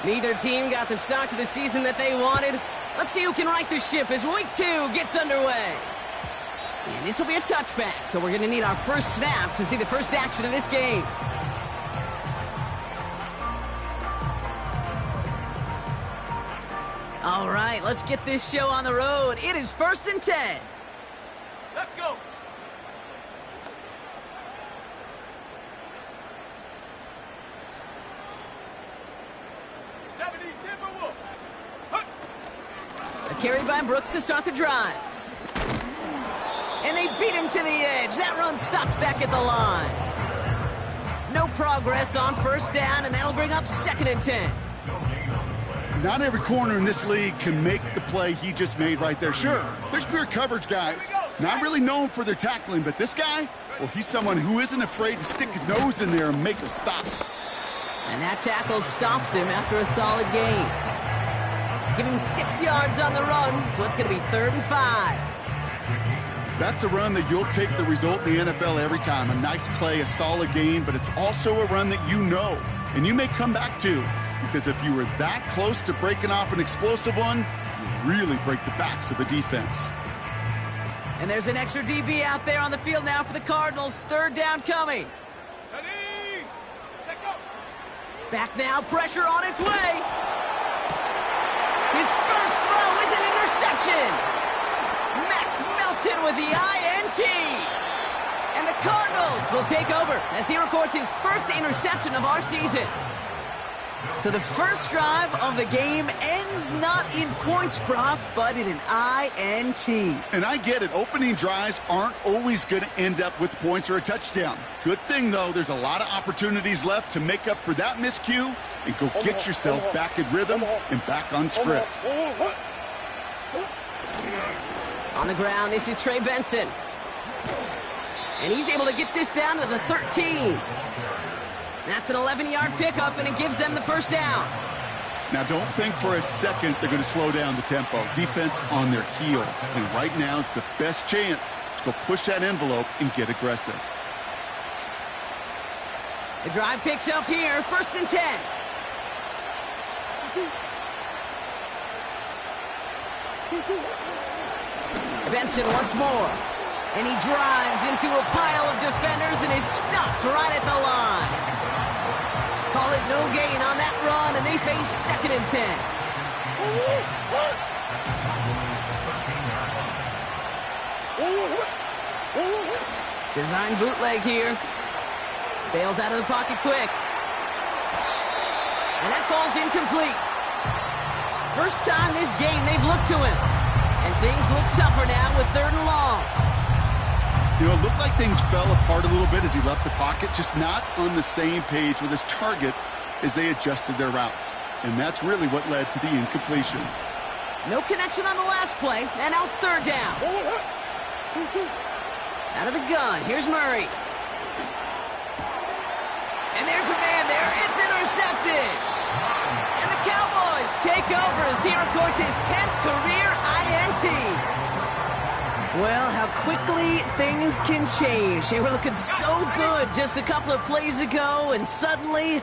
Neither team got the start to the season that they wanted. Let's see who can right the ship as week 2 gets underway. And this will be a touchback, so we're going to need our first snap to see the first action of this game. All right, let's get this show on the road. It is 1st and 10. Let's go. A carry by Brooks to start the drive. And they beat him to the edge. That run stopped back at the line. No progress on 1st down, and that'll bring up 2nd and 10. Not every corner in this league can make the play he just made right there. Sure, there's pure coverage guys. Not really known for their tackling, but this guy, well, he's someone who isn't afraid to stick his nose in there and make a stop. And that tackle stops him after a solid gain. Give him 6 yards on the run, so it's going to be 3rd and 5. That's a run that you'll take the result in the NFL every time. A nice play, a solid gain, but it's also a run that you know, and you may come back to, because if you were that close to breaking off an explosive one, you really break the backs of the defense. And there's an extra DB out there on the field now for the Cardinals. 3rd down coming. Ready? Check up. Back now, pressure on its way. His first throw is an interception. Max Melton with the INT. And the Cardinals will take over as he records his first interception of our season. So the first drive of the game ends not in points, Brock, but in an INT. And I get it. Opening drives aren't always going to end up with points or a touchdown. Good thing, though, there's a lot of opportunities left to make up for that miscue and go get yourself back in rhythm and back on script. On the ground, this is Trey Benson. And he's able to get this down to the 13. That's an 11-yard pickup, and it gives them the 1st down. Now, don't think for a second they're going to slow down the tempo. Defense on their heels. And right now is the best chance to go push that envelope and get aggressive. The drive picks up here, 1st and 10. Benson once more. And he drives into a pile of defenders and is stopped right at the line. Call it no gain on that run, and they face 2nd and 10. Design bootleg here. Bails out of the pocket quick. And that falls incomplete. First time this game they've looked to him. And things look tougher now with 3rd and long. You know, it looked like things fell apart a little bit as he left the pocket, just not on the same page with his targets as they adjusted their routes. And that's really what led to the incompletion. No connection on the last play, and now it's 3rd down. Out of the gun, here's Murray. And there's a man there, it's intercepted. And the Cowboys take over as he records his 10th career INT. Well, how quickly things can change. They were looking so good just a couple of plays ago, and suddenly,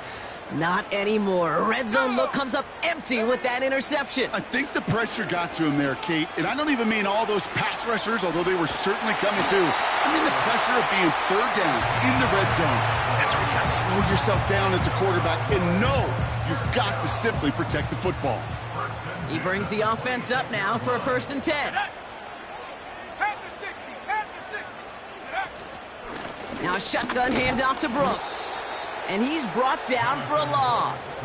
not anymore. A red zone look comes up empty with that interception. I think the pressure got to him there, Kate. And I don't even mean all those pass rushers, although they were certainly coming too. I mean the pressure of being 3rd down in the red zone. That's where you got to slow yourself down as a quarterback and know you've got to simply protect the football. He brings the offense up now for a 1st and 10. Now a shotgun handoff to Brooks. And he's brought down for a loss.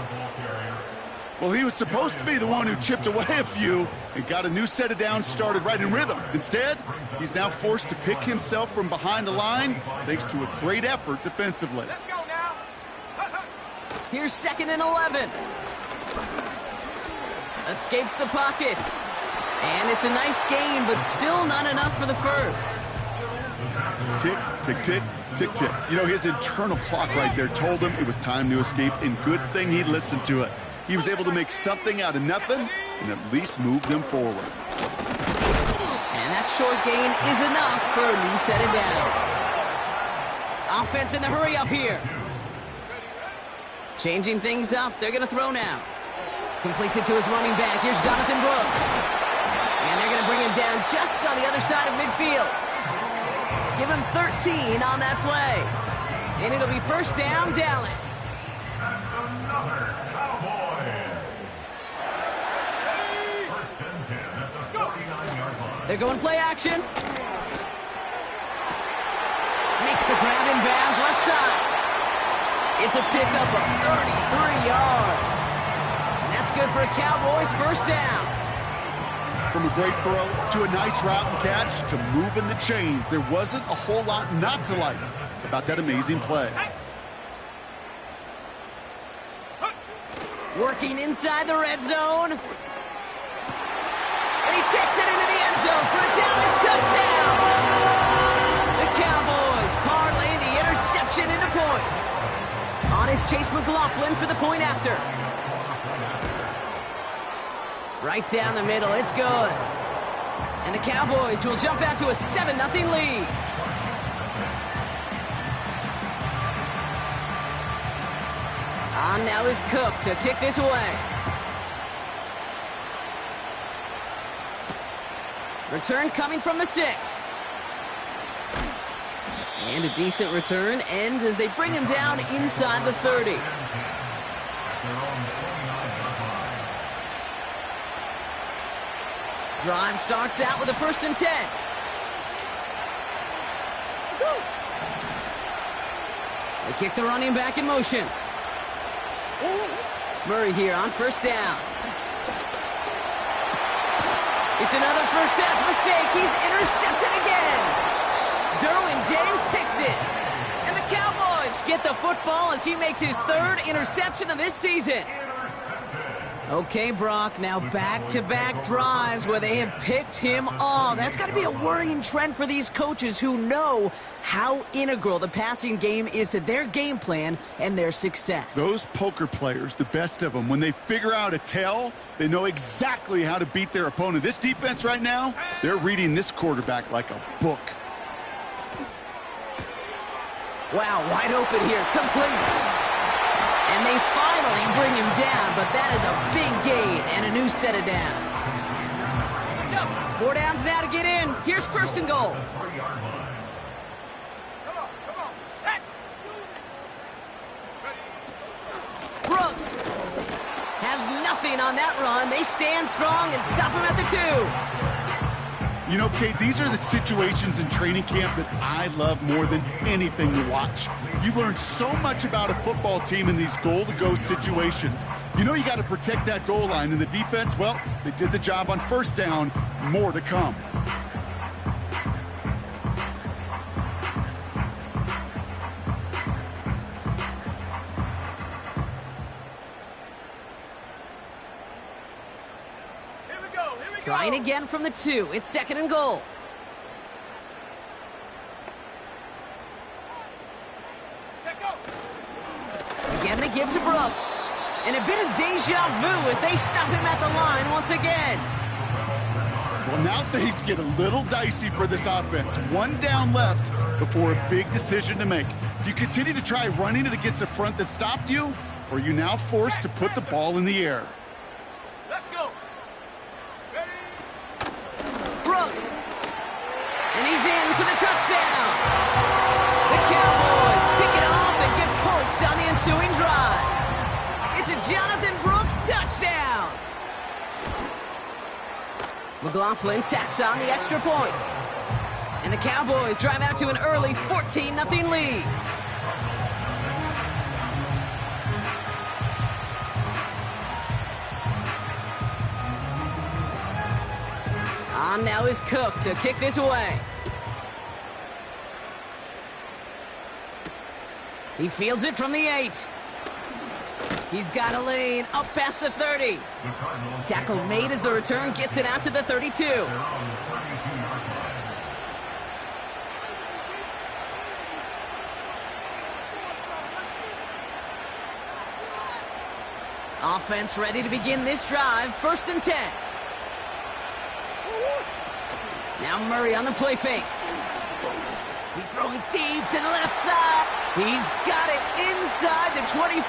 Well, he was supposed to be the one who chipped away a few and got a new set of downs started right in rhythm. Instead, he's now forced to pick himself from behind the line thanks to a great effort defensively. Let's go now. Here's 2nd and 11. Escapes the pocket. And it's a nice gain, but still not enough for the 1st. Tick, tick, tick, tick, tick. You know, his internal clock right there told him it was time to escape, and good thing he listened to it. He was able to make something out of nothing and at least move them forward. And that short gain is enough for a new set of downs. Offense in the hurry up here. Changing things up. They're going to throw now. Completes it to his running back. Here's Jonathan Brooks. And they're going to bring him down just on the other side of midfield. Give him 13 on that play. And it'll be first down, Dallas. That's another Cowboys. First and 10 at the 49-yard line. They're going play action. Makes the grab in bounds left side. It's a pickup of 33 yards. And that's good for a Cowboys first down. From a great throw to a nice route and catch to moving the chains, there wasn't a whole lot not to like about that amazing play. Working inside the red zone. And he takes it into the end zone for a Dallas touchdown. The Cowboys parlay the interception into points. On is Chase McLaughlin for the point after. Right down the middle, it's good. And the Cowboys will jump out to a 7-0 lead. On now is Cook to kick this away. Return coming from the 6. And a decent return ends as they bring him down inside the 30. Drive starts out with a 1st and 10. They kick the running back in motion. Murray here on 1st down. It's another first half mistake. He's intercepted again. Derwin James picks it. And the Cowboys get the football as he makes his 3rd interception of this season. Okay, Brock, now back-to-back drives where they have picked him off. That's got to be a worrying trend for these coaches who know how integral the passing game is to their game plan and their success. Those poker players, the best of them, when they figure out a tell, they know exactly how to beat their opponent. This defense right now, they're reading this quarterback like a book. Wow, wide open here, complete. And they finally bring him down, but that is a big gain and a new set of downs. 4 downs now to get in. Here's 1st and goal. Set. Brooks has nothing on that run. They stand strong and stop him at the 2. You know, Kate, these are the situations in training camp that I love more than anything to watch. You learn so much about a football team in these goal-to-go situations. You know you got to protect that goal line, and the defense, well, they did the job on 1st down. More to come. Trying again from the 2. It's 2nd and goal. Again they give to Brooks. And a bit of deja vu as they stop him at the line once again. Well, now things get a little dicey for this offense. 1 down left before a big decision to make. Do you continue to try running it against a front that stopped you? Or are you now forced to put the ball in the air? Let's go. Brooks. And he's in for the touchdown. The Cowboys pick it off and get points on the ensuing drive. It's a Jonathan Brooks touchdown. McLaughlin tacks on the extra point. And the Cowboys drive out to an early 14-0 lead. On now is Cook to kick this away. He fields it from the 8. He's got a lane up past the 30. Tackle made as the return gets it out to the 32. Offense ready to begin this drive. 1st and 10. Now Murray on the play fake. He's throwing deep to the left side. He's got it inside the 25.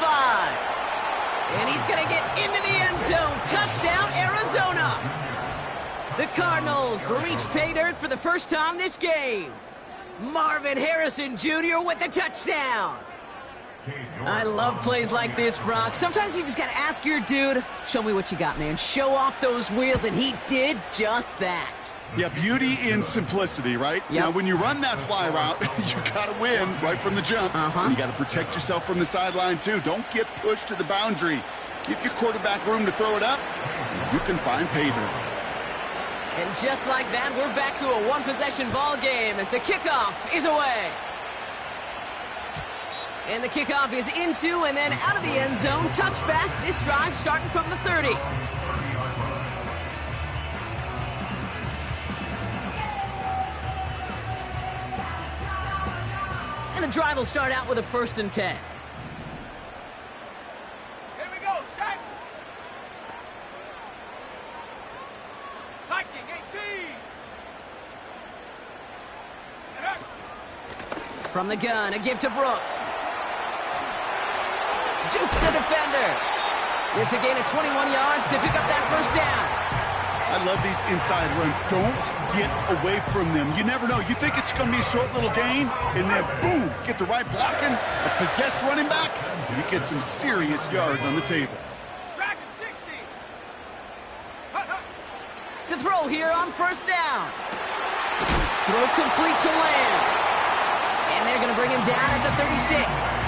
And he's going to get into the end zone. Touchdown, Arizona. The Cardinals reach pay dirt for the first time this game. Marvin Harrison Jr. with the touchdown. I love plays like this, Brock. Sometimes you just got to ask your dude, show me what you got, man. Show off those wheels, and he did just that. Yeah, beauty in simplicity, right? Yep. Now, when you run that fly route, you got to win right from the jump. You got to protect yourself from the sideline, too. Don't get pushed to the boundary. Give your quarterback room to throw it up. You can find pay dirt. And just like that, we're back to a one-possession ball game as the kickoff is away. And the kickoff is into and then out of the end zone. Touchback. This drive starting from the 30. And the drive will start out with a 1st and 10. Here we go, set. Hiking 18. And up. From the gun, a give to Brooks. Juke the defender. It's a gain of 21 yards to pick up that 1st down. I love these inside runs. Don't get away from them. You never know. You think it's going to be a short little gain, and then, boom, get the right blocking, a possessed running back, and you get some serious yards on the table. Dragon 60. To throw here on 1st down. Throw complete to Lamb. And they're going to bring him down at the 36.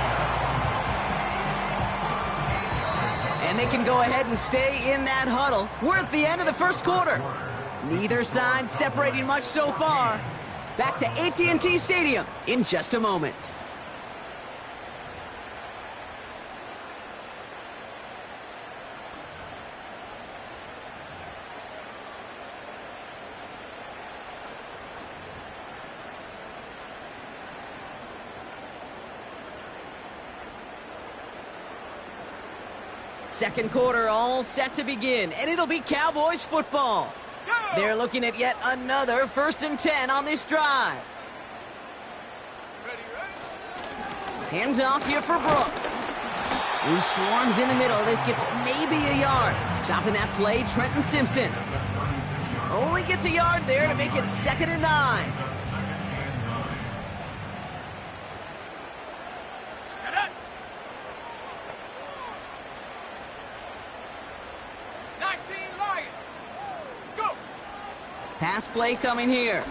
And they can go ahead and stay in that huddle. We're at the end of the 1st quarter. Neither side separating much so far. Back to AT&T Stadium in just a moment. Second quarter all set to begin, and it'll be Cowboys football. They're looking at yet another 1st and 10 on this drive. Ready, ready. Hands off here for Brooks, who swarms in the middle. This gets maybe a yard. Chopping that play, Trenton Simpson. Only gets a yard there to make it 2nd and 9. Set up. 19 Lions. Go. Pass play coming here.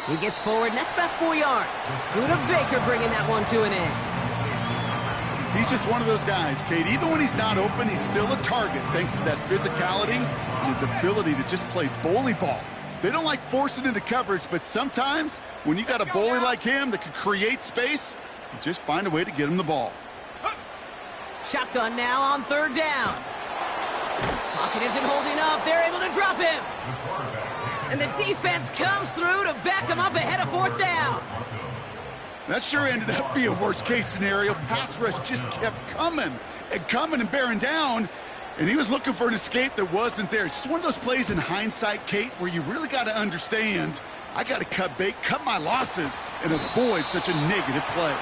He gets forward, and that's about 4 yards. Buda Baker bringing that one to an end. He's just one of those guys, Kate. Even when he's not open, he's still a target thanks to that physicality and his ability to just play bully ball. They don't like forcing into coverage, but sometimes when you got a bully like him that can create space, you just find a way to get him the ball. Shotgun now on 3rd down. Pocket isn't holding up. They're able to drop him. And the defense comes through to back him up ahead of 4th down. That sure ended up being a worst-case scenario. Pass rush just kept coming and bearing down, and he was looking for an escape that wasn't there. It's just one of those plays in hindsight, Kate, where you really got to understand, I got to cut bait, cut my losses, and avoid such a negative play.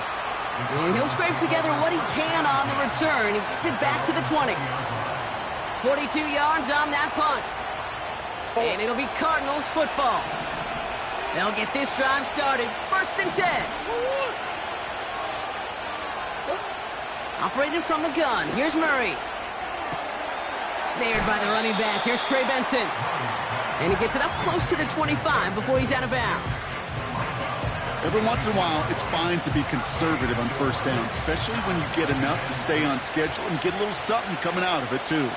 And he'll scrape together what he can on the return. He gets it back to the 20. 42 yards on that punt. And it'll be Cardinals football. They'll get this drive started. 1st and 10. Operating from the gun. Here's Murray. Snared by the running back. Here's Trey Benson. And he gets it up close to the 25 before he's out of bounds. Every once in a while, it's fine to be conservative on 1st down, especially when you get enough to stay on schedule and get a little something coming out of it, too.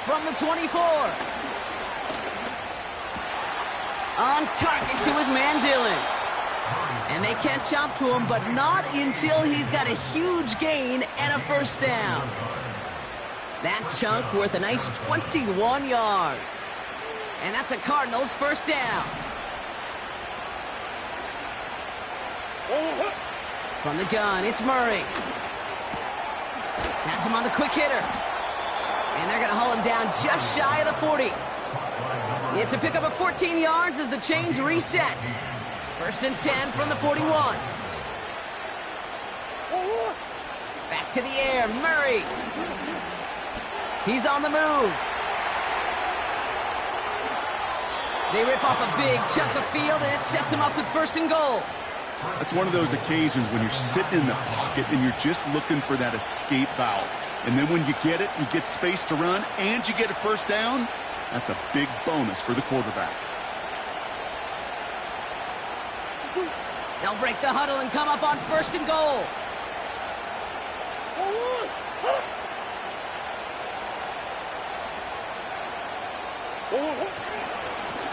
From the 24. On target to his man, Dillon. And they can't chop to him, but not until he's got a huge gain and a 1st down. That chunk worth a nice 21 yards. And that's a Cardinals 1st down. From the gun, it's Murray. Pass him on the quick hitter. And they're going to haul him down just shy of the 40. It's a pickup of 14 yards as the chains reset. First and 10 from the 41. Back to the air, Murray. He's on the move. They rip off a big chunk of field, and it sets him up with first and goal. That's one of those occasions when you're sitting in the pocket and you're just looking for that escape valve. And then when you get it, you get space to run, and you get a first down. That's a big bonus for the quarterback. They'll break the huddle and come up on first and goal.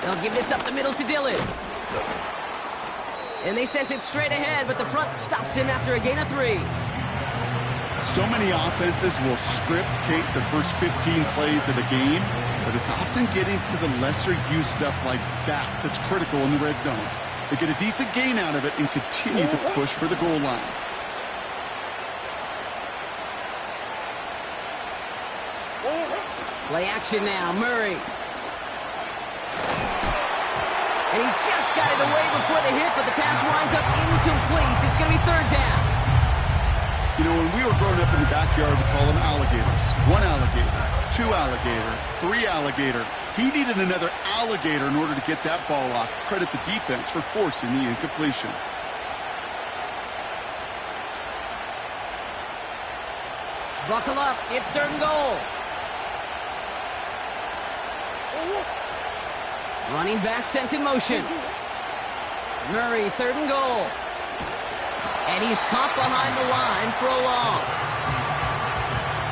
They'll give this up the middle to Dillon. And they sent it straight ahead, but the front stops him after a gain of 3. So many offenses will script, Kate, the first 15 plays of a game, but it's often getting to the lesser-used stuff like that that's critical in the red zone. They get a decent gain out of it and continue the push for the goal line. Play action now, Murray. And he just got it away before the hit, but the pass winds up incomplete. It's going to be third down. You know, when we were growing up in the backyard, we call them alligators. 1 alligator, 2 alligator, 3 alligator. He needed another alligator in order to get that ball off. Credit the defense for forcing the incompletion. Buckle up. It's third and goal. Running back sent in motion. Murray, third and goal. And he's caught behind the line for a loss.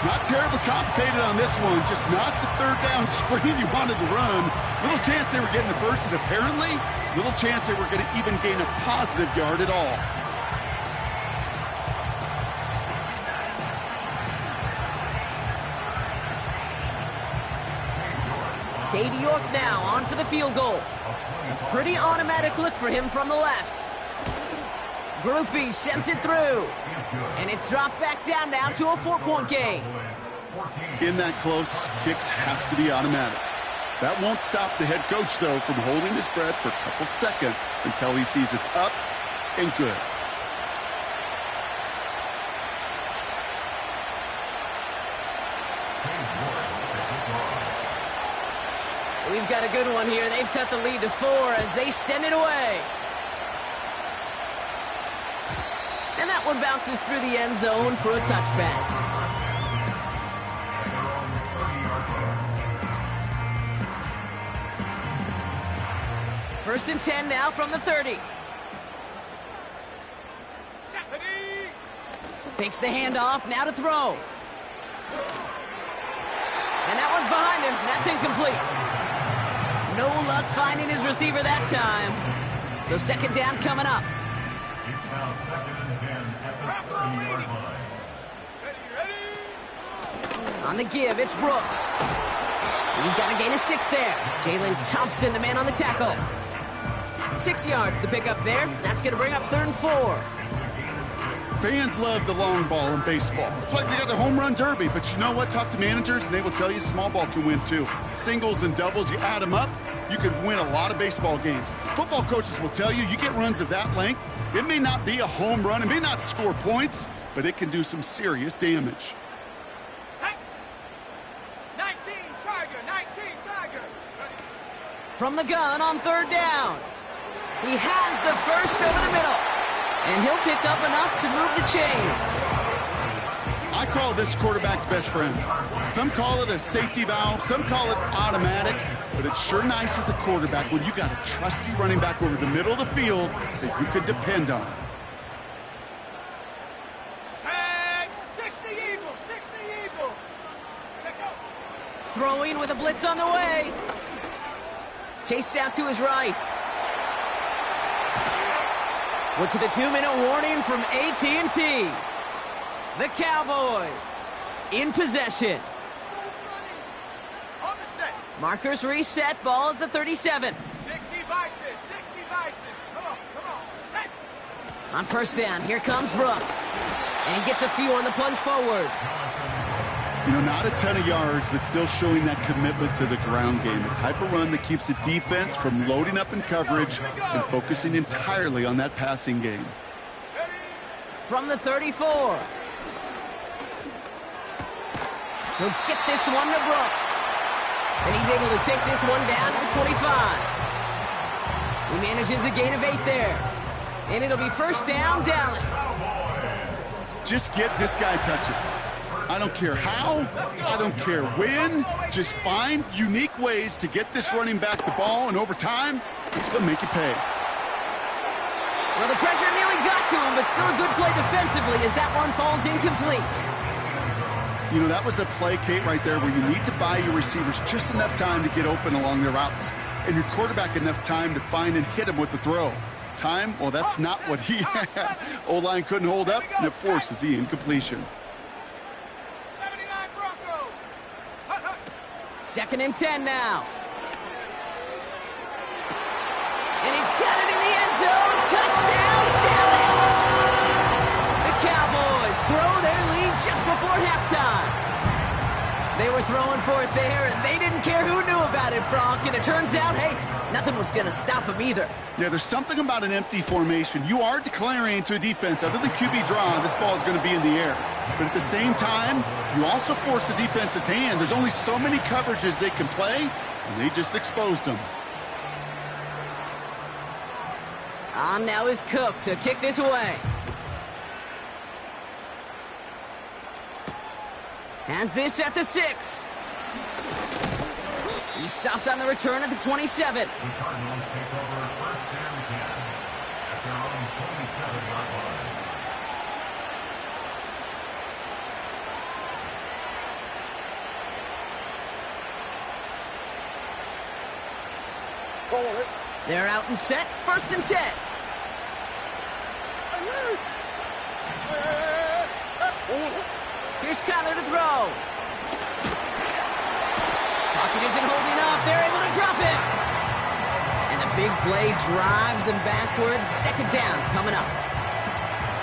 Not terribly complicated on this one. Just not the third down screen you wanted to run. Little chance they were getting the first, and apparently, little chance they were going to even gain a positive yard at all. Katie York now on for the field goal. A pretty automatic look for him from the left. Groupie sends it through. And it's dropped back down now to a 4-point game. In that close, kicks have to be automatic. That won't stop the head coach, though, from holding his breath for a couple seconds until he sees it's up and good. We've got a good one here. They've cut the lead to 4 as they send it away. And that one bounces through the end zone for a touchback. First and 10 now from the 30. Fakes the handoff, now to throw. And that one's behind him. That's incomplete. No luck finding his receiver that time. So second down coming up. It's now second and 10 at the 30-yard line. On the give, it's Brooks. He's got a gain of 6 there. Jalen Thompson, the man on the tackle. 6 yards the pick up there. That's going to bring up third and 4. Fans love the long ball in baseball. It's like they got the home run derby, but you know what? Talk to managers, and they will tell you small ball can win too. Singles and doubles, you add them up, you can win a lot of baseball games. Football coaches will tell you, you get runs of that length, it may not be a home run, it may not score points, but it can do some serious damage. 19 Tiger. From the gun on third down. He has the first over the middle. And he'll pick up enough to move the chains. I call this quarterback's best friend. Some call it a safety valve, some call it automatic, but it's sure nice as a quarterback when you got a trusty running back over the middle of the field that you can depend on. 60 Eagles. Check out. Throwing with a blitz on the way. Chased out to his right. We're to the 2-minute warning from AT&T. The Cowboys in possession. On the set. Markers reset, ball at the 37. 60 Bison. Come on. Set. On first down, here comes Brooks. And he gets a few on the plunge forward. You know, not a ton of yards, but still showing that commitment to the ground game. The type of run that keeps the defense from loading up in coverage and focusing entirely on that passing game. From the 34. He'll get this one to Brooks. And he's able to take this one down to the 25. He manages a gain of 8 there. And it'll be first down, Dallas. Just get this guy touches. I don't care how, I don't care when. Just find unique ways to get this running back the ball, and over time, it's going to make you pay. Well, the pressure nearly got to him, but still a good play defensively as that one falls incomplete. You know, that was a play, Kate, right there where you need to buy your receivers just enough time to get open along their routes, and your quarterback enough time to find and hit him with the throw. Time? Well, that's not what he had. O-line couldn't hold up, and it forces the incompletion. 79 Broncos. 2nd and 10 now. And he's got it in the end zone. Touchdown, Dallas! The Cowboys grow their lead just before halftime. They were throwing for it there, and they didn't care who knew about it, Bronk. And it turns out, hey, nothing was going to stop them either. Yeah, there's something about an empty formation. You are declaring to a defense, other than QB draw, this ball is going to be in the air. But at the same time, you also force the defense's hand. There's only so many coverages they can play, and they just exposed them. On now is Cook to kick this away. Has this at the 6. He stopped on the return at the 27. The Cardinals take over first and 10 at their own 27-yard line. They're out and set, 1st and 10. Here's Kyler to throw. Pocket isn't holding up. They're able to drop it. And the big play drives them backwards. 2nd down coming up.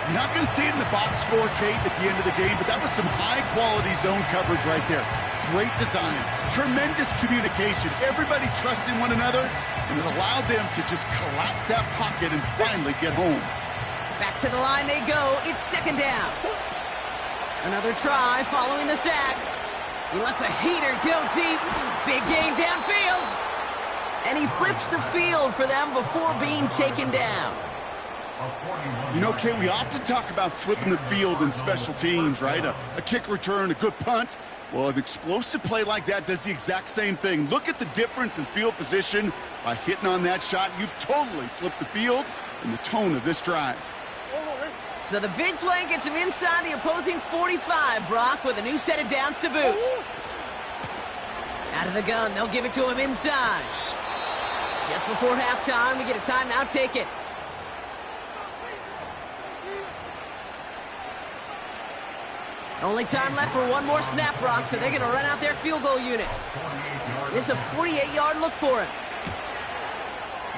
You're not going to see it in the box score, Kate, at the end of the game, but that was some high-quality zone coverage right there. Great design. Tremendous communication. Everybody trusting one another, and it allowed them to just collapse that pocket and finally get home. Back to the line they go. It's 2nd down. Another try following the sack. He lets a heater go deep. Big gain downfield. And he flips the field for them before being taken down. You know, Kate, we often talk about flipping the field in special teams, right? A kick return, a good punt. Well, an explosive play like that does the exact same thing. Look at the difference in field position. By hitting on that shot, you've totally flipped the field and the tone of this drive. So the big play gets him inside the opposing 45, Brock, with a new set of downs to boot. Out of the gun, they'll give it to him inside. Just before halftime, we get a timeout, take it. Only time left for one more snap, Brock, so they're going to run out their field goal unit. This is a 48-yard look for him.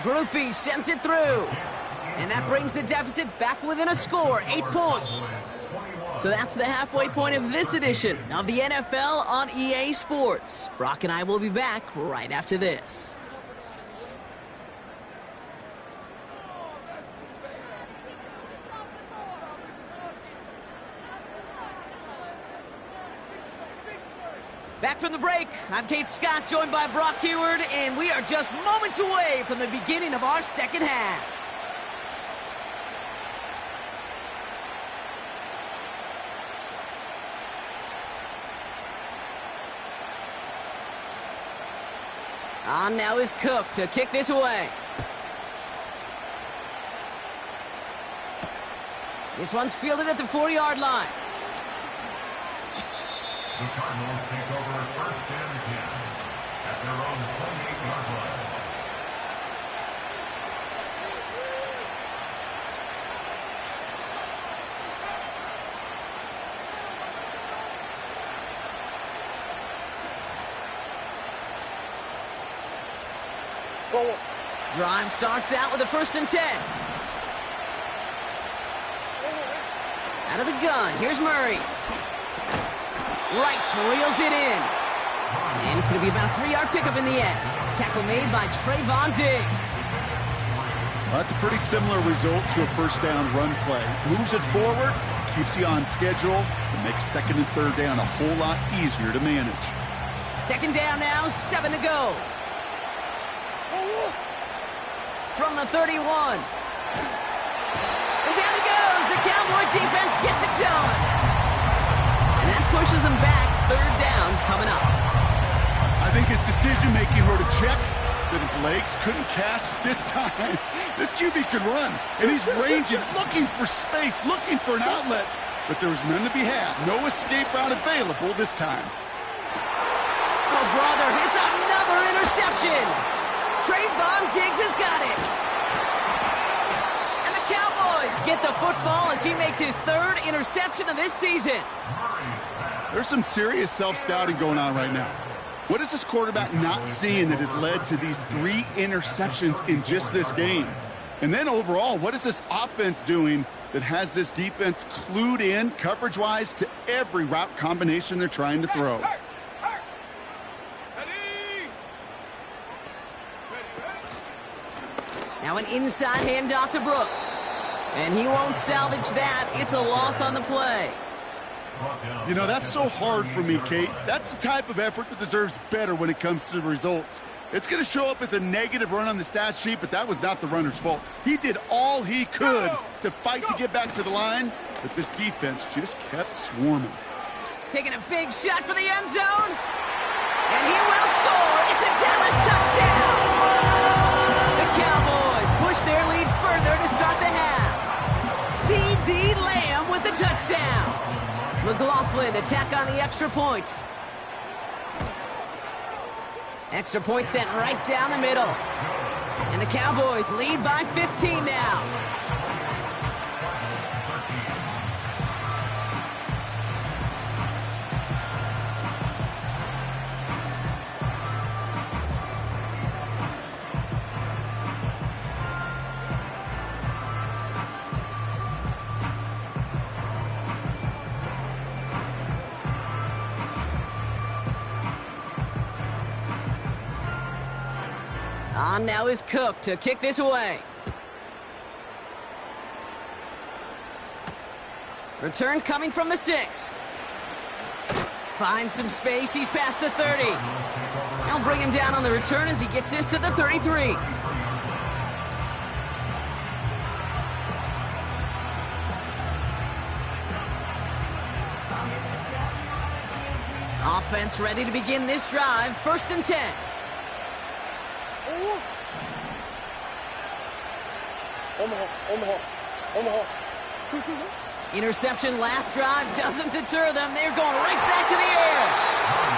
Groupie sends it through. And that brings the deficit back within a score, 8 points. So that's the halfway point of this edition of the NFL on EA Sports. Brock and I will be back right after this. Back from the break, I'm Kate Scott, joined by Brock Heward, and we are just moments away from the beginning of our second half. On now is Cook to kick this away. This one's fielded at the 4-yard line. The Cardinals take over first and 10 at their own 28-yard line. Drive starts out with a 1st and 10. Out of the gun, here's Murray. Right, reels it in. And it's going to be about a 3-yard pickup in the end. Tackle made by Trayvon Diggs. Well, that's a pretty similar result to a first down run play. Moves it forward, keeps you on schedule, and makes second and third down a whole lot easier to manage. Second down now, 7 to go. From the 31. And down he goes. The Cowboy defense gets it done. And that pushes them back. Third down coming up. I think his decision-making wrote a check that his legs couldn't catch this time. This QB could run, and he's ranging, looking for space, looking for an outlet. But there was none to be had. No escape route available this time. Oh, brother, it's another interception. Trayvon Diggs has got it. And the Cowboys get the football as he makes his 3rd interception of this season. There's some serious self-scouting going on right now. What is this quarterback not seeing that has led to these 3 interceptions in just this game? And then overall, what is this offense doing that has this defense clued in coverage-wise to every route combination they're trying to throw? Now an inside handoff to Brooks. And he won't salvage that. It's a loss on the play. You know, that's so hard for me, Kate. That's the type of effort that deserves better when it comes to the results. It's going to show up as a negative run on the stat sheet, but that was not the runner's fault. He did all he could to fight to get back to the line, but this defense just kept swarming. Taking a big shot for the end zone. And he will score. It's a Dallas touchdown. The Cowboys push their lead further to start the half. C.D. Lamb with the touchdown. McLaughlin attack on the extra point. Extra point sent right down the middle. And the Cowboys lead by 15 now. On now is Cook to kick this away. Return coming from the 6. Finds some space. He's past the 30. They'll bring him down on the return as he gets this to the 33. Offense ready to begin this drive. 1st and 10. Interception last drive doesn't deter them. They're going right back to the air.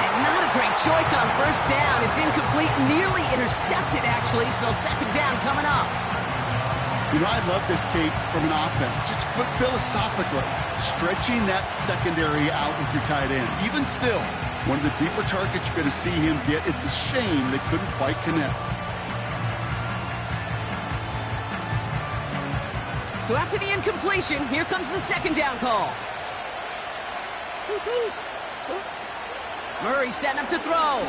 And not a great choice on 1st down. It's incomplete, nearly intercepted actually, so 2nd down coming up. You know, I love this, Kate, from an offense. Just philosophically, stretching that secondary out with your tight end. Even still, one of the deeper targets you're going to see him get. It's a shame they couldn't quite connect. So after the incompletion, here comes the 2nd down call. Murray setting up to throw.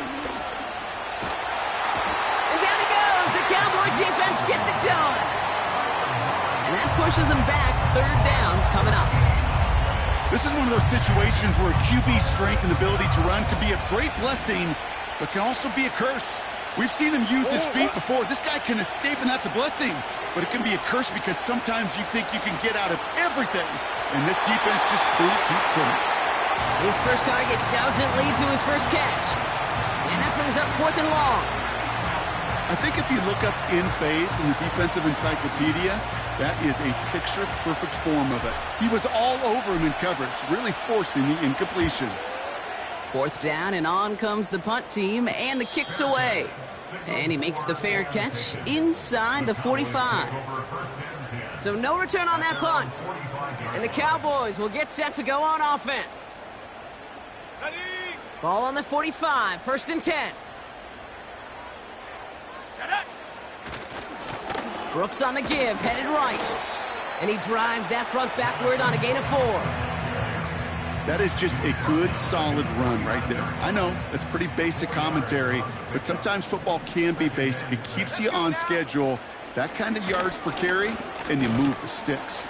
And down he goes. The Cowboy defense gets it done. And that pushes them back. 3rd down coming up. This is one of those situations where QB's strength and ability to run can be a great blessing, but can also be a curse. We've seen him use his feet before. This guy can escape, and that's a blessing. But it can be a curse because sometimes you think you can get out of everything. And this defense just proved he couldn't. His first target doesn't lead to his first catch. And that brings up 4th and long. I think if you look up in phase in the defensive encyclopedia, that is a picture-perfect form of it. He was all over him in coverage, really forcing the incompletion. 4th down, and on comes the punt team, and the kick's away. And he makes the fair catch inside the 45. So no return on that punt. And the Cowboys will get set to go on offense. Ball on the 45, 1st and 10. Brooks on the give, headed right. And he drives that front backward on a gain of 4. That is just a good, solid run right there. I know, that's pretty basic commentary, but sometimes football can be basic. It keeps you on schedule, that kind of yards per carry, and you move the sticks.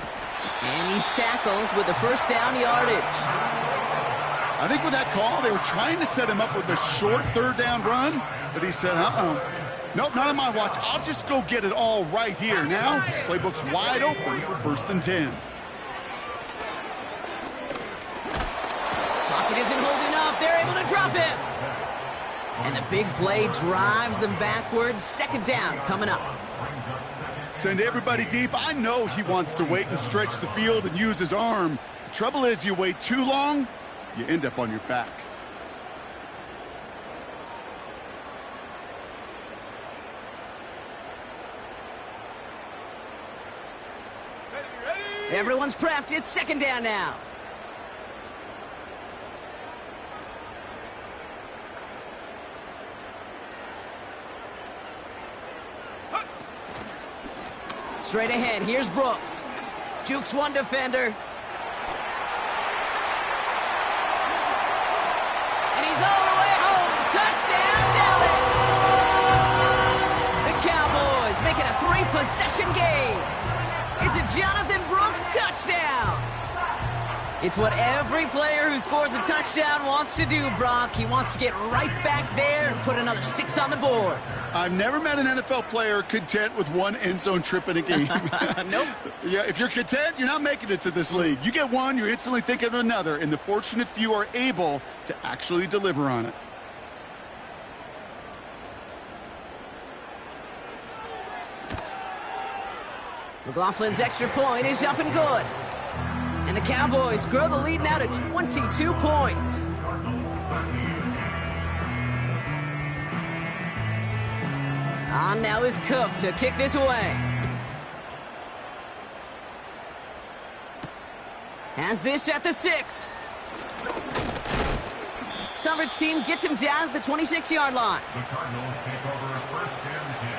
And he's tackled with the first down yardage. I think with that call, they were trying to set him up with a short third down run, but he said, nope, not on my watch. I'll just go get it all right here. Now, playbook's wide open for 1st and 10. Pocket isn't holding up. They're able to drop him. And the big play drives them backwards. 2nd down coming up. Send everybody deep. I know he wants to wait and stretch the field and use his arm. The trouble is you wait too long, you end up on your back. Everyone's prepped. It's 2nd down now. Straight ahead, here's Brooks. Jukes one defender. And he's all the way home. Touchdown, Dallas! The Cowboys make it a 3-possession game. It's a Jonathan Brooks touchdown. It's what every player who scores a touchdown wants to do, Brock. He wants to get right back there and put another 6 on the board. I've never met an NFL player content with one end zone trip in a game. Nope. Yeah, if you're content, you're not making it to this league. You get one, you're instantly thinking of another, and the fortunate few are able to actually deliver on it. McLaughlin's extra point is up and good. And the Cowboys grow the lead now to 22 points. On now is Cook to kick this away. Has this at the 6. Coverage team gets him down at the 26-yard line. The Cardinals take over 1st and 10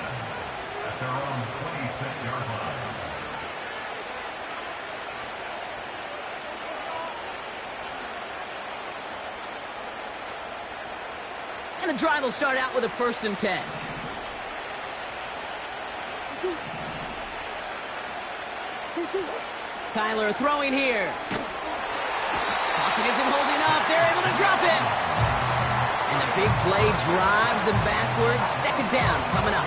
at their own 26-yard line. And the drive will start out with a 1st and 10. Kyler throwing here. Pocket isn't holding up. They're able to drop him. And the big play drives them backwards. 2nd down coming up.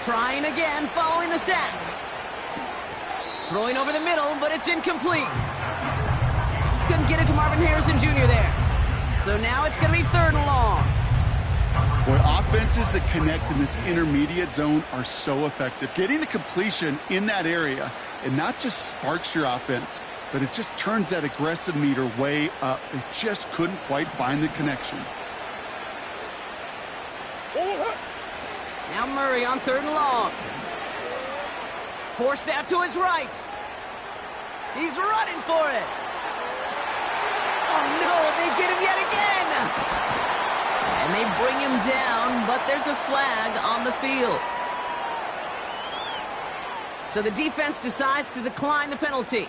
Trying again following the sack. Throwing over the middle, but it's incomplete. Just couldn't get it to Marvin Harrison Jr. there. So now it's going to be 3rd and long. Boy, offenses that connect in this intermediate zone are so effective. Getting the completion in that area, it not just sparks your offense, but it just turns that aggressive meter way up. They just couldn't quite find the connection. Now Murray on 3rd and long. Forced out to his right. He's running for it. Oh, no, they get him yet again. And they bring him down, but there's a flag on the field. So the defense decides to decline the penalty.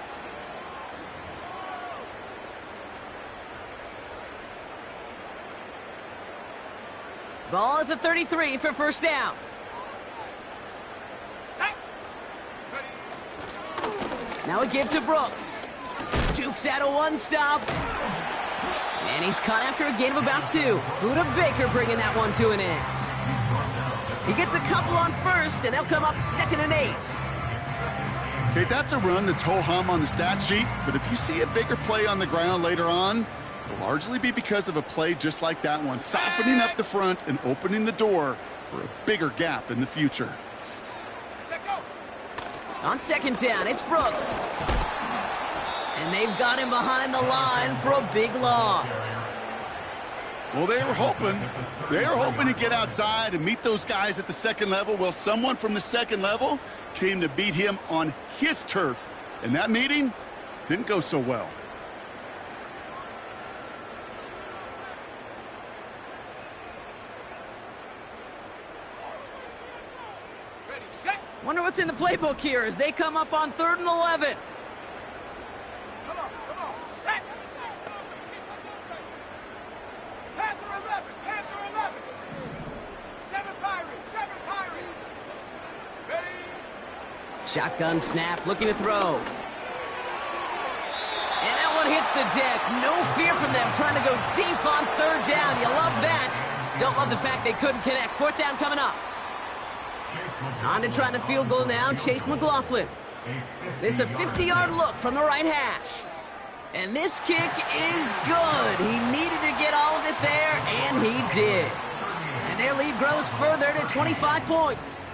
Ball at the 33 for 1st down. Now a give to Brooks. Jukes out a 1-stop. And he's caught after a gain of about 2. Buda Baker bringing that one to an end. He gets a couple on 1st, and they'll come up 2nd and 8. Okay, that's a run that's ho-hum on the stat sheet, but if you see a bigger play on the ground later on, it'll largely be because of a play just like that one, softening up the front and opening the door for a bigger gap in the future. On 2nd down, it's Brooks. And they've got him behind the line for a big loss. Well, they were hoping to get outside and meet those guys at the 2nd level. Well, someone from the 2nd level came to beat him on his turf. And that meeting didn't go so well. Ready, set. Wonder what's in the playbook here as they come up on 3rd and 11. Come on, set. Panther 11, Panther 11. 7 Pirates, 7 Pirates. Ready? Shotgun snap, looking to throw. And that one hits the deck. No fear from them, trying to go deep on 3rd down. You love that. Don't love the fact they couldn't connect. 4th down coming up. On to try the field goal now, Chase McLaughlin. This is a 50-yard look from the right hash. And this kick is good. He needed to get all of it there, and he did. And their lead grows further to 25 points.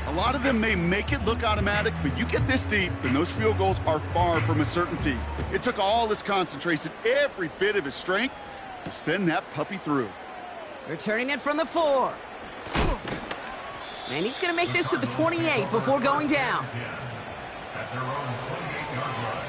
A lot of them may make it look automatic, but you get this deep, and those field goals are far from a certainty. It took all his concentration, every bit of his strength, to send that puppy through. Returning it from the 4. And he's going to make this to the 28 before going down. At their own 28-yard line.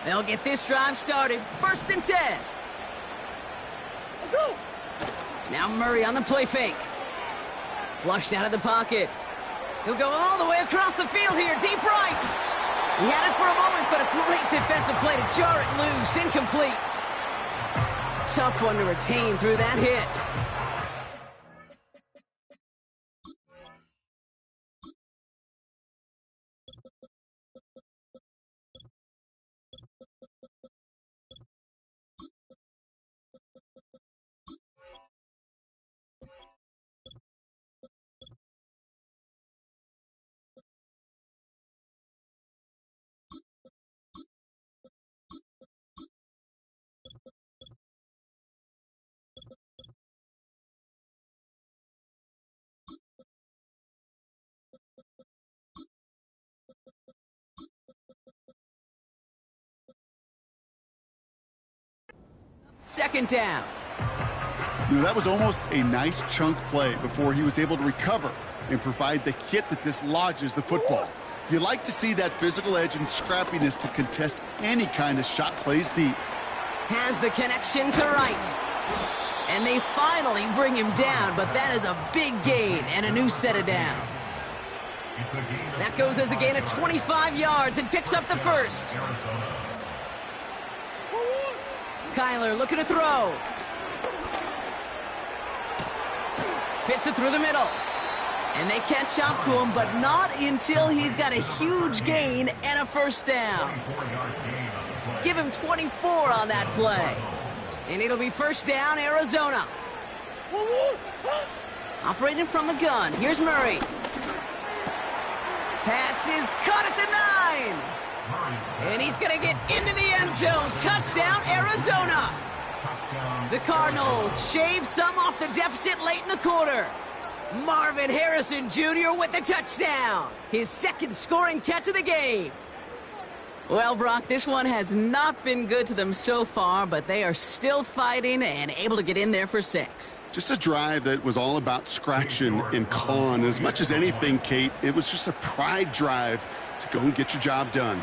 They'll get this drive started. 1st and 10. Let's go. Now Murray on the play fake. Flushed out of the pocket. He'll go all the way across the field here, deep right. He had it for a moment, but a great defensive play to jar it loose. Incomplete. Tough one to retain through that hit. Second down. You know, that was almost a nice chunk play before he was able to recover and provide the hit that dislodges the football. You like to see that physical edge and scrappiness to contest any kind of shot plays deep. Has the connection to right. And they finally bring him down, but that is a big gain and a new set of downs. That goes as a gain of 25 yards and picks up the 1st. Kyler looking to throw. Fits it through the middle. And they catch up to him, but not until he's got a huge gain and a 1st down. Give him 24 on that play. And it'll be 1st down, Arizona. Operating from the gun. Here's Murray. Pass is caught at the 9. And he's going to get into the end zone. Touchdown, Arizona. The Cardinals shave some off the deficit late in the quarter. Marvin Harrison Jr. with the touchdown. His 2nd scoring catch of the game. Well, Brock, this one has not been good to them so far, but they are still fighting and able to get in there for 6. Just a drive that was all about scratching and clawing. As much as anything, Kate, it was just a pride drive to go and get your job done.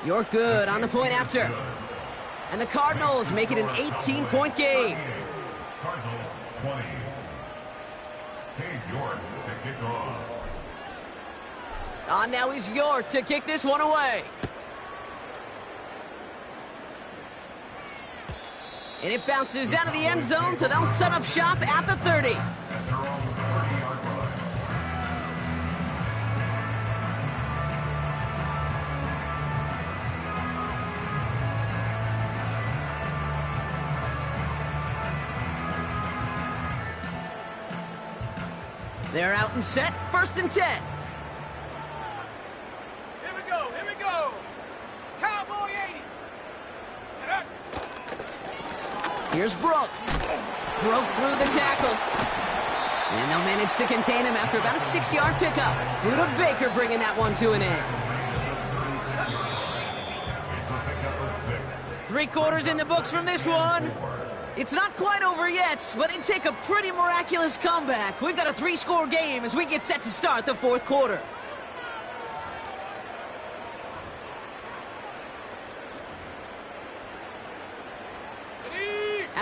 You're good on the point after. And the Cardinals make it an 18-point game. Cardinals 20. Cade York to kick off. Now is York to kick this one away. And it bounces out of the end zone, so they'll set up shop at the 30. At their own 30-yard line. They're out and set, 1st and 10. Here we go. Cowboy 80. Get up. Here's Brooks. Broke through the tackle. And they'll manage to contain him after about a 6-yard pickup. Buda Baker bringing that one to an end. It's a pickup of 6. 3 quarters in the books from this one. It's not quite over yet, but it'd take a pretty miraculous comeback. We've got a 3-score game as we get set to start the 4th quarter.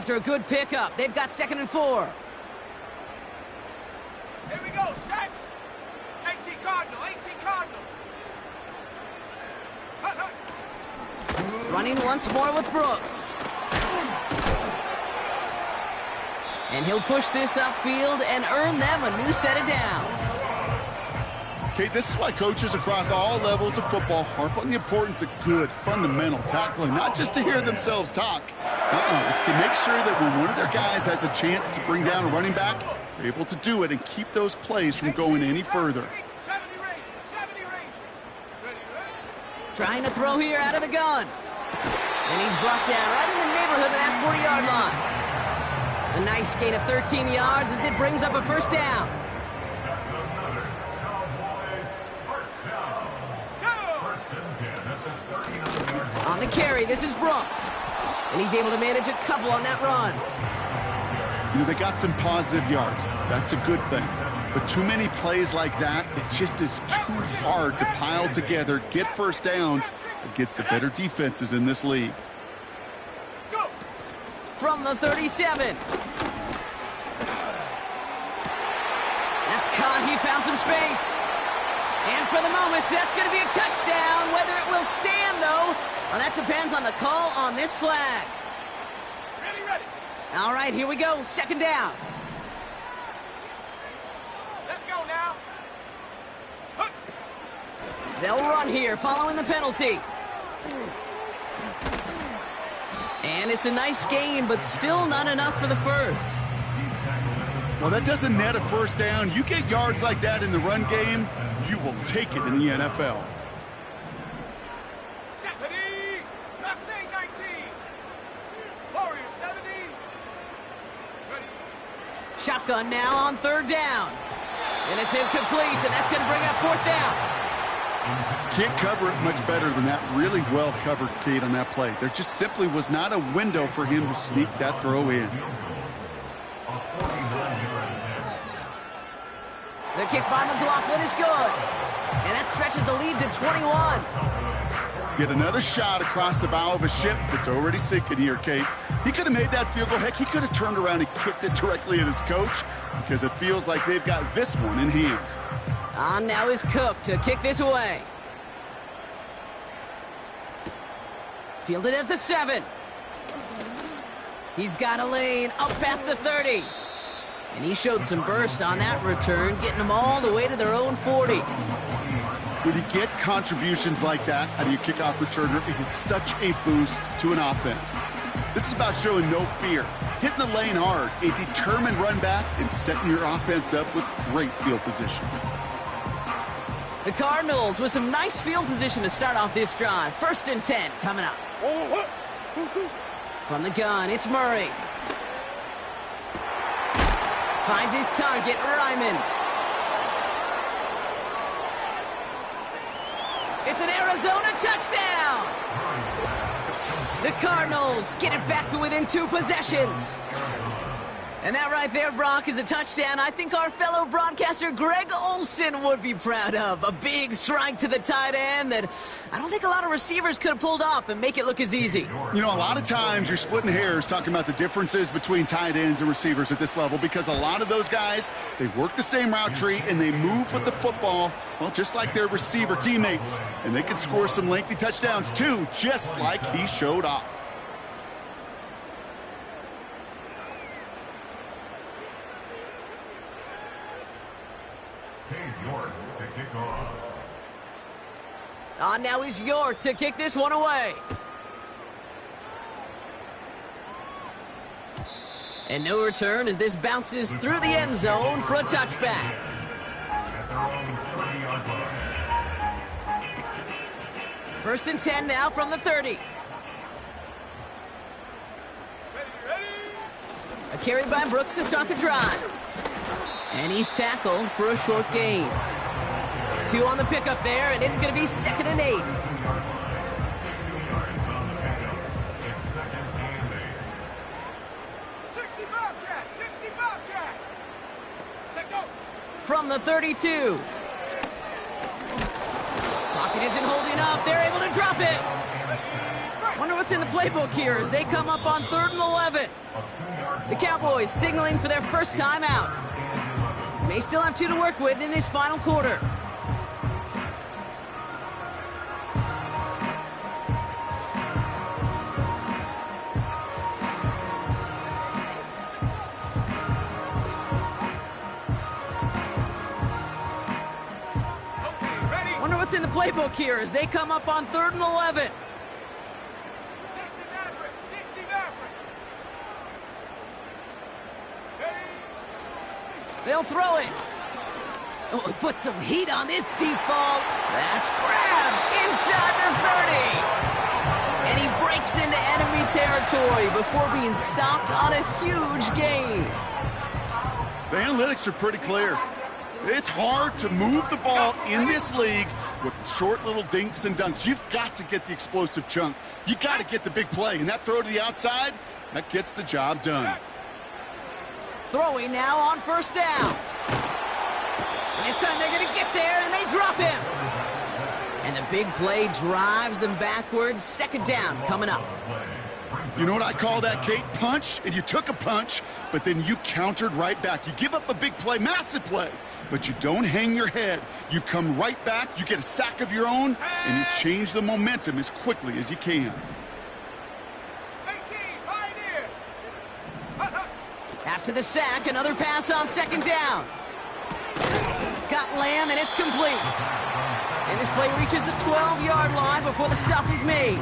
After a good pickup, they've got 2nd and 4. Here we go, set. 18 Cardinal, 18 Cardinal. Hut, hut. Running once more with Brooks. And he'll push this upfield and earn them a new set of downs. Okay, this is why coaches across all levels of football harp on the importance of good, fundamental tackling, not just to hear themselves talk. It's to make sure that when one of their guys has a chance to bring down a running back, they're able to do it and keep those plays from going any further. 70 Ranger, 70 Ranger. Ready, ready. Trying to throw here out of the gun. And he's brought down right in the neighborhood of that 40-yard line. A nice gain of 13 yards as it brings up a first down. On the carry, this is Brooks. And he's able to manage a couple on that run. You know, they got some positive yards. That's a good thing. But too many plays like that, it just is too hard to pile together, get first downs against the better defenses in this league. Go. From the 37. That's caught. He found some space. And for the moment, that's going to be a touchdown. Whether it will stand, though, well, that depends on the call on this flag. Ready, ready. All right, here we go. 2nd down. Let's go now. Hut. They'll run here following the penalty. And it's a nice gain, but still not enough for the first. Well, that doesn't net a first down. You get yards like that in the run game, you will take it in the NFL. 70. Mustang 19. Warrior 70. Ready. Shotgun now on 3rd down. And it's incomplete, and that's going to bring up 4th down. Can't cover it much better than that. Really well covered, Kate, on that play. There just simply was not a window for him to sneak that throw in. The kick by McLaughlin is good. And that stretches the lead to 21. Get another shot across the bow of a ship that's already sinking here, Kate. He could have made that field goal. Heck, he could have turned around and kicked it directly at his coach because it feels like they've got this one in hand. On now is Cook to kick this away. Fielded at the 7. He's got a lane up past the 30. And he showed some burst on that return, getting them all the way to their own 40. When you get contributions like that out of your kickoff returner, it is such a boost to an offense. This is about showing no fear, hitting the lane hard, a determined run back, and setting your offense up with great field position. The Cardinals with some nice field position to start off this drive. 1st and 10 coming up. From the gun, it's Murray. Finds his target, Ryman. It's an Arizona touchdown! The Cardinals get it back to within 2 possessions. And that right there, Brock, is a touchdown I think our fellow broadcaster Greg Olsen would be proud of. A big strike to the tight end that I don't think a lot of receivers could have pulled off and make it look as easy. You know, a lot of times you're splitting hairs talking about the differences between tight ends and receivers at this level because a lot of those guys, they work the same route tree and they move with the football, well, just like their receiver teammates. And they can score some lengthy touchdowns too, just like he showed off. On now is York to kick this one away. And no return as this bounces through the end zone for a touchback. First and 10 now from the 30. A carry by Brooks to start the drive. And he's tackled for a short gain. 2 on the pickup there, and it's going to be 2nd and 8. 60 Bobcat. Take go. From the 32. Pocket isn't holding up. They're able to drop it. Wonder what's in the playbook here as they come up on 3rd and 11. The Cowboys signaling for their first time out. May still have 2 to work with in this final quarter. Wonder what's in the playbook here as they come up on 3rd and 11. 60 Maverick, 60 Maverick. They'll throw it. Oh, he put some heat on this deep ball. That's grabbed inside the 30. And he breaks into enemy territory before being stopped on a huge gain. The analytics are pretty clear. It's hard to move the ball in this league with short little dinks and dunks. You've got to get the explosive chunk. You got to get the big play. And that throw to the outside, that gets the job done. Throwing now on 1st down. And this time they're going to get there, and they drop him. And the big play drives them backwards. 2nd down coming up. You know what I call that, Kate? Punch, and you took a punch, but then you countered right back. You give up a big play, massive play, but you don't hang your head. You come right back, you get a sack of your own, and you change the momentum as quickly as you can. 18, pioneer. After the sack, another pass on 2nd down. Got Lamb, and it's complete. And this play reaches the 12-yard line before the stop is made.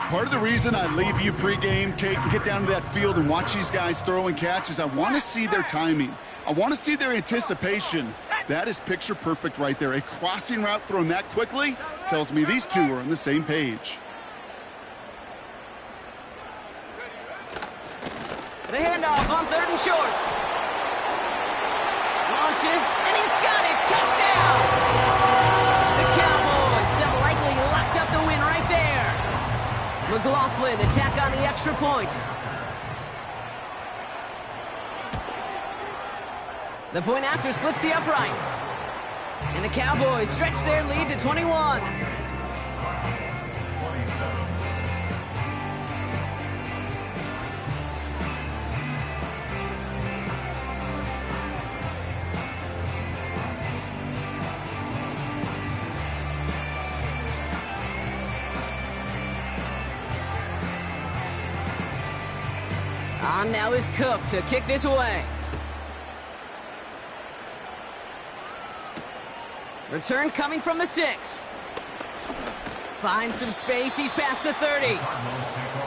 Part of the reason I leave you pregame, Kate, and get down to that field and watch these guys throw and catch is I want to see their timing. I want to see their anticipation. That is picture perfect right there. A crossing route thrown that quickly tells me these two are on the same page. The handoff on 3rd and short. Launches, and he's got it. Touchdown! The Cowboys have likely locked up the win right there. McLaughlin attack on the extra point. The point after splits the uprights. And the Cowboys stretch their lead to 21. On now is Cook to kick this away. Return coming from the 6. Finds some space. He's past the 30.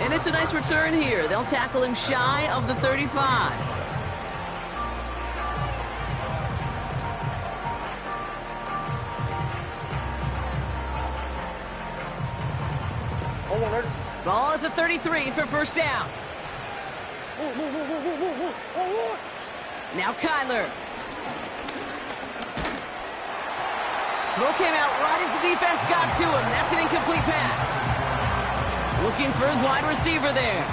And it's a nice return here. They'll tackle him shy of the 35. Ball at the 33 for 1st down. Now Kyler. Throw came out right as the defense got to him. That's an incomplete pass. Looking for his wide receiver there.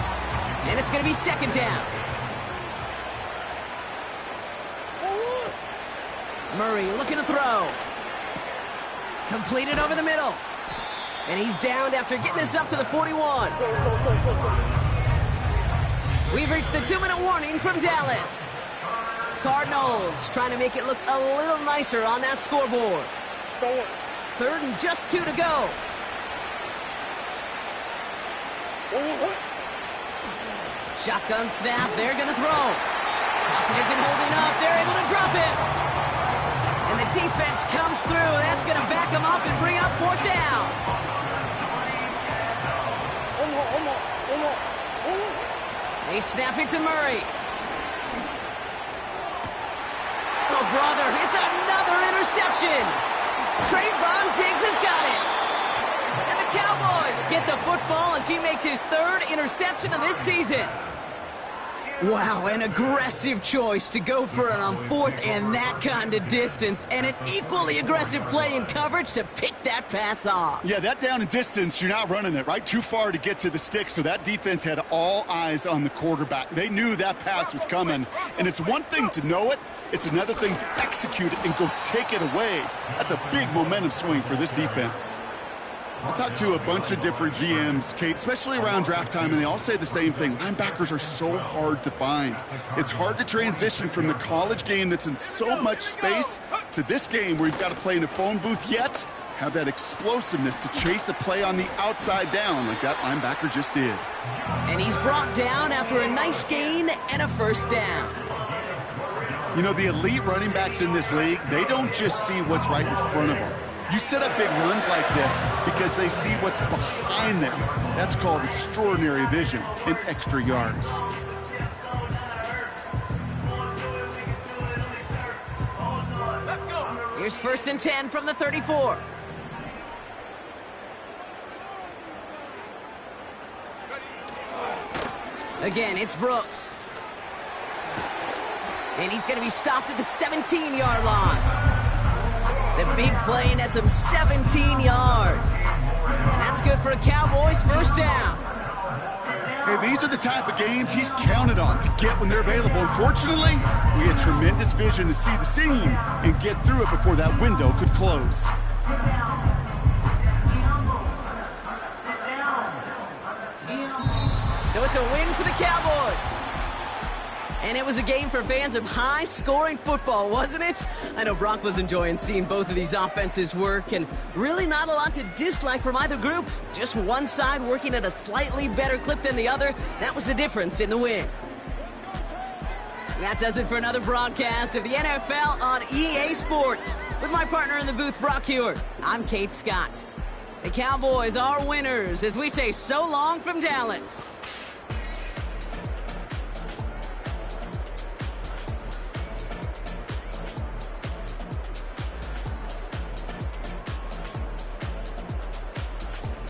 And it's going to be 2nd down. Murray looking to throw. Completed over the middle. And he's downed after getting this up to the 41. We've reached the 2-minute warning from Dallas. Cardinals trying to make it look a little nicer on that scoreboard. 3rd and just 2 to go. Shotgun snap, they're going to throw. Pocket isn't holding up, they're able to drop it. And the defense comes through, that's going to back them up and bring up 4th down. They snap it to Murray. Oh, brother, it's another interception. Trayvon Diggs has got it. And the Cowboys get the football as he makes his 3rd interception of this season. Wow, an aggressive choice to go for it on 4th and that kind of distance, and an equally aggressive play in coverage to pick that pass off. Yeah, that down and distance, you're not running it, right? Too far to get to the stick, so that defense had all eyes on the quarterback. They knew that pass was coming, and it's one thing to know it, it's another thing to execute it and go take it away. That's a big momentum swing for this defense. I talked to a bunch of different GMs, Kate, especially around draft time, and they all say the same thing. Linebackers are so hard to find. It's hard to transition from the college game that's in so much space to this game where you've got to play in a phone booth, yet have that explosiveness to chase a play on the outside down like that linebacker just did. And he's brought down after a nice gain and a first down. You know, the elite running backs in this league, they don't just see what's right in front of them. You set up big runs like this because they see what's behind them. That's called extraordinary vision and extra yards. Let's go. Here's 1st and 10 from the 34. Again, it's Brooks. And he's going to be stopped at the 17-yard line. The big play nets him 17 yards. And that's good for a Cowboys first down. Hey, these are the type of games he's counted on to get when they're available. Unfortunately, we had tremendous vision to see the seam and get through it before that window could close. So it's a win for the Cowboys. And it was a game for fans of high-scoring football, wasn't it? I know Brock was enjoying seeing both of these offenses work, and really not a lot to dislike from either group. Just one side working at a slightly better clip than the other. That was the difference in the win. That does it for another broadcast of the NFL on EA Sports. With my partner in the booth, Brock Hewitt, I'm Kate Scott. The Cowboys are winners as we say so long from Dallas.